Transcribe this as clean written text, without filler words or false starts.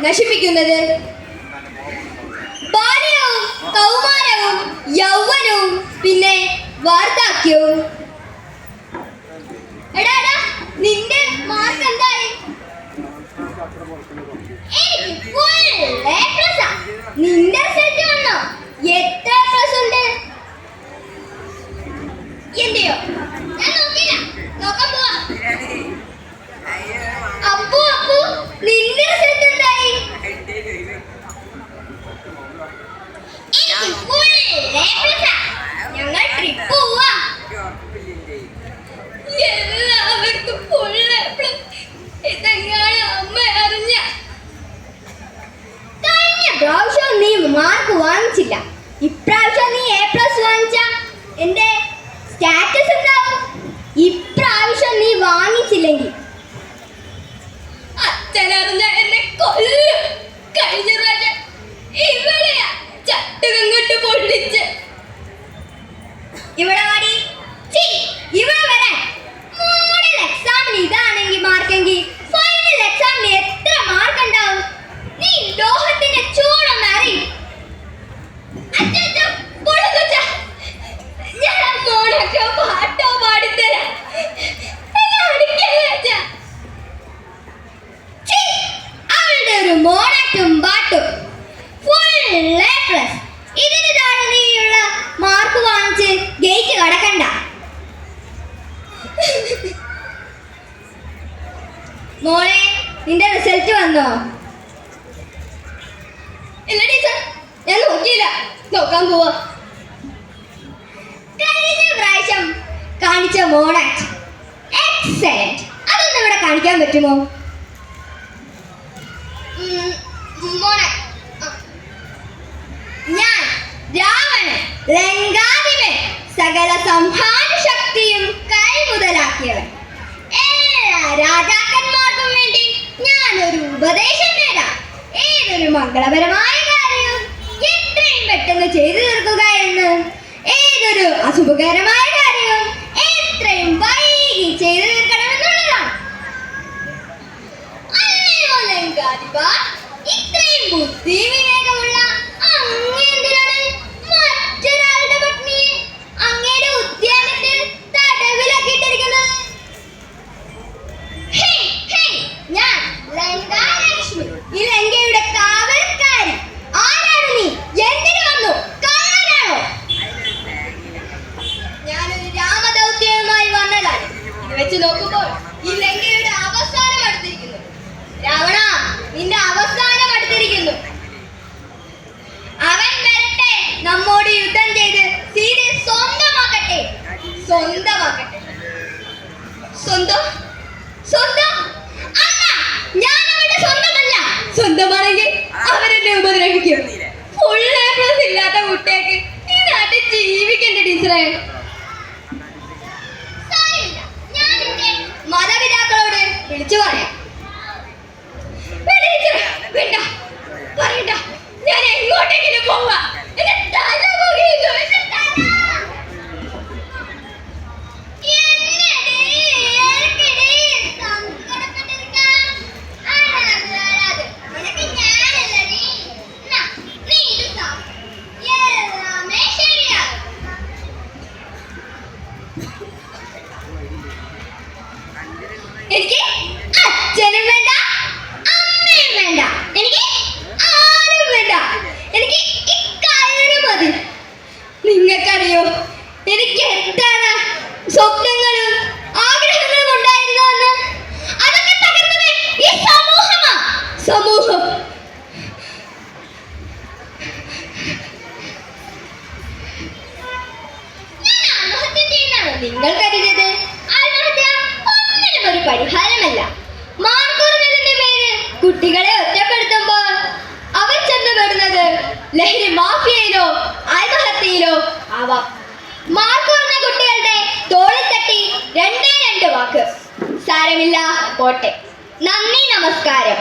നശിപ്പിക്കുന്നത്? ബാല്യവും കൗമാരവും യൗവനവും പിന്നെ വാർദ്ധക്യവും. എടാ നിന്റെ മാർക്ക് എന്തായി? എനിക്ക് ഫുൾ എ പ്ലസ്. നിന്റെ റിസൾട്ട് വന്നോ? എത്ര പ്ലസ് ഉണ്ട്? എന്റെയോ? ഞാൻ നോക്കില്ല, നോക്കാൻ പോവാ. അപ്പു നിന്റെ റിസൾട്ട് എന്തായി? എനിക്ക് ഫുൾ എ പ്ലസ്. ഞങ്ങൾ ട്രിപ്പ് പോവാ. എല്ലാവർക്കും ഫുൾ എ പ്ലസ്. ഇതെങ്ങനെ അമ്മ അറിഞ്ഞ? കഴിഞ്ഞ പ്രാവശ്യം നീ മാർക്ക് വാങ്ങിച്ചില്ല, ഇപ്രാവശ്യം നീ എ പ്ലസ് വാങ്ങിച്ച എന്റെ സ്റ്റാറ്റസ് എന്താവും? ഇപ്രാവശ്യം നീ വാങ്ങിച്ചില്ലെങ്കിൽ അച്ഛനറിഞ്ഞ എന്നെ കൊല്ലും. കഴിഞ്ഞ പ്രാവശ്യം ഇവിടെയാ ചട്ടകം കൊണ്ട് പൊള്ളിച്ച്. ഇവിടെ വാടി, ഇവിടെ വരാൻ. മോഡൽ എക്സാമിന് ഇതാണെങ്കിൽ മാർക്കെങ്കിൽ ഫൈനൽ എക്സാമിന് എത്ര മാർക്ക് ഉണ്ടാവും? നീ ലോഹത്തിന്റെ ചൂടൊന്ന് അറിയും. ഞാൻ മോണൊക്കെ പാട്ടോ പാടിത്തരാം. അവളുടെ ഒരു മോണാറ്റും പാട്ടും ഫുൾ എ പ്ലസ്. ഇതിന് താഴെ നീയുള്ള മാർക്ക് വാങ്ങിച്ച് ഗേറ്റ് കടക്കണ്ട. മോളെ, നിന്റെ റിസൾട്ട് വന്നോ? ഇല്ല ടീച്ചർ, ഞാൻ നോക്കിയില്ല, നോക്കാൻ പോവാ. കഴിഞ്ഞ പ്രാവശ്യം കാണിച്ച മോണാക്ട് എക്സലന്റ്. അതൊന്നും ഇവിടെ കാണിക്കാൻ പറ്റുമോ? ഞാൻ രാവണൻ, ലങ്കാധിപൻ, സകല സംഹാര ശക്തിയും കൈമുതലാക്കിയവൻ. എല്ലാ രാജാക്കന്മാർക്കും വേണ്ടി ഞാൻ ഒരു ഉപദേശം നേടാം. ഏതൊരു മംഗളപരമായ കാര്യവും എത്രയും പെട്ടെന്ന് ചെയ്തു തീർക്കുക എന്ന്, ഏതൊരു അശുഭകരമായ കാര്യവും എത്രയും വൈകി ചെയ്തു തീർക്കണമെന്നുള്ളതാണ്. അല്ലയോ ലങ്കാധിപ, ഇത്രയും ബുദ്ധി വിവേകമുള്ള അങ്ങേന്തിനാണ് മറ്റൊരാളുടെ പത്നിയെ അങ്ങയുടെ ഉദ്യാനത്തിൽ തടവിലാക്കിയിട്ടിരിക്കുന്നത്? ഞാൻ ലങ്കാലക്ഷ്മി, ഈ ലങ്കയുടെ കാവൽക്കാരി. ആരാണ് നീ? എന്തിനു വന്നു? കള്ളനാണോ? ഞാനൊരു രാമദൗത്യവുമായി വന്നതാണ്. ഇത് വെച്ച് നോക്കുമ്പോൾ ഈ ലങ്കയുടെ അവസാനം അടുത്തിരിക്കുന്നു. രാവണ, നിന്റെ അവസാനം അടുത്തിരിക്കുന്നു. അവൻ വരട്ടെ, നമ്മോട് യുദ്ധം ചെയ്ത് സീതയെ സ്വന്തമാക്കട്ടെ. സ്വന്തമാക്കട്ടെ. സ്വന്തം സ്വന്തം അല്ല, ഞാൻ അവരുടെ സ്വന്തമല്ല. സ്വന്തമാണെങ്കിൽ അവരെന്നെ ഉപദ്രവിക്കും. ഫുൾ എ പ്ലസ് ഇല്ലാത്ത കുട്ടിയൊക്കെ ഈ നാട്ടിൽ ജീവിക്കണ്ടേ ടീച്ചറെ? ഞാൻ എന്റെ മാതാപിതാക്കളോട് വിളിച്ചു പറയാം. വേണ്ട, പറയണ്ട, ഞാൻ എങ്ങോട്ടെങ്കിലും പോവാ. എന്റെ തല പുകയുന്നു, എന്റെ തല. എനിക്ക് അച്ഛനും വേണ്ട, അമ്മയും വേണ്ട, എനിക്ക് ആരും വേണ്ട. എനിക്ക് ഇക്കാര്യം മതി. നിങ്ങൾക്കറിയോ എനിക്ക് എന്താണ് സ്വപ്നങ്ങളും ആഗ്രഹങ്ങളും ഉണ്ടായിരുന്നോന്ന്? അതൊക്കെ തകർന്നത് ഈ സമൂഹമാ. സമൂഹം ഞാൻ ആത്മഹത്യ ചെയ്യുന്നതാണ് നിങ്ങൾ കരുതിയത്? ആത്മഹത്യ ഒന്നിനും ഒരു പരിഹാരമല്ല. മാർക്ക് കുറഞ്ഞതിന്റെ പേര് കുട്ടികളെ ഒറ്റപ്പെടുത്തുമ്പോൾ അവർ ചെന്നുപെടുന്നത് ലഹരി മാഫിയയിലോ ആത്മഹത്യയിലോ ആവാം. മാർക്ക് കുറഞ്ഞ കുട്ടികളുടെ തോളിൽ തട്ടി രണ്ടേ രണ്ട് വാക്ക്, സാരമില്ല, പോട്ടെ. നന്ദി, നമസ്കാരം.